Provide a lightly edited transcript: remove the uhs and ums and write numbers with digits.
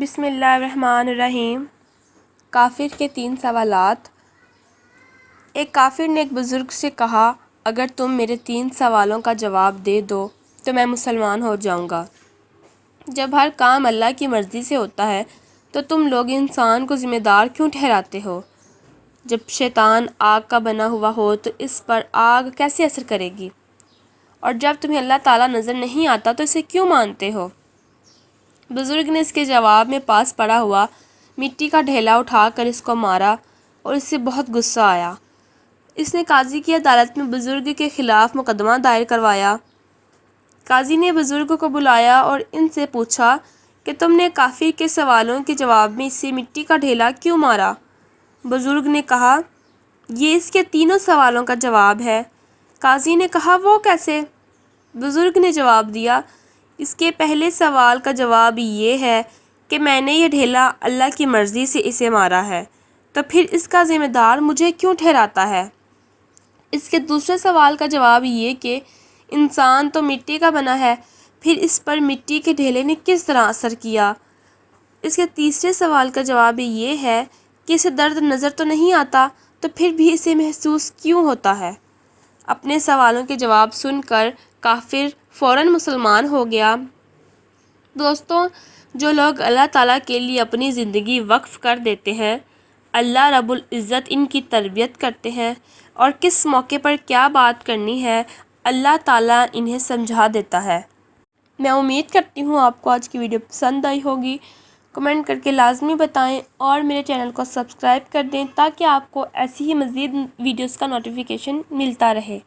بسم اللہ الرحمن الرحیم۔ کافر کے 3 سوالات۔ ایک کافر نے ایک بزرگ سے کہا، اگر تم میرے 3 سوالوں کا جواب دے دو تو میں مسلمان ہو جاؤں گا۔ جب ہر کام اللہ کی مرضی سے ہوتا ہے تو تم لوگ انسان کو ذمہ دار کیوں ٹھہراتے ہو؟ جب شیطان آگ کا بنا ہوا ہو تو اس پر آگ کیسے اثر کرے گی؟ اور جب تمہیں اللہ تعالیٰ نظر نہیں آتا تو اسے کیوں مانتے ہو؟ بزرگ نے اس کے جواب میں پاس پڑا ہوا مٹی کا ڈھیلا اٹھا کر اس کو مارا اور اس سے بہت غصہ آیا۔ اس نے قاضی کی عدالت میں بزرگ کے خلاف مقدمہ دائر کروایا۔ قاضی نے بزرگ کو بلایا اور ان سے پوچھا کہ تم نے کافر کے سوالوں کے جواب میں اسے مٹی کا ڈھیلا کیوں مارا؟ بزرگ نے کہا، یہ اس کے 3 سوالوں کا جواب ہے۔ قاضی نے کہا، وہ کیسے؟ بزرگ نے جواب دیا، اس کے پہلے سوال کا جواب یہ ہے کہ میں نے یہ ڈھیلا اللہ کی مرضی سے اسے مارا ہے، تو پھر اس کا ذمہ دار مجھے کیوں ٹھہراتا ہے؟ اس کے دوسرے سوال کا جواب یہ کہ انسان تو مٹی کا بنا ہے، پھر اس پر مٹی کے ڈھیلے نے کس طرح اثر کیا؟ اس کے تیسرے سوال کا جواب یہ ہے کہ اسے درد نظر تو نہیں آتا، تو پھر بھی اسے محسوس کیوں ہوتا ہے؟ اپنے سوالوں کے جواب سن کر کافر فوراً مسلمان ہو گیا۔ دوستوں، جو لوگ اللہ تعالیٰ کے لیے اپنی زندگی وقف کر دیتے ہیں، اللہ رب العزت ان کی تربیت کرتے ہیں اور کس موقع پر کیا بات کرنی ہے اللہ تعالیٰ انہیں سمجھا دیتا ہے۔ میں امید کرتی ہوں آپ کو آج کی ویڈیو پسند آئی ہوگی۔ کمنٹ کر کے لازمی بتائیں اور میرے چینل کو سبسکرائب کر دیں تاکہ آپ کو ایسی ہی مزید ویڈیوز کا نوٹیفیکیشن ملتا رہے۔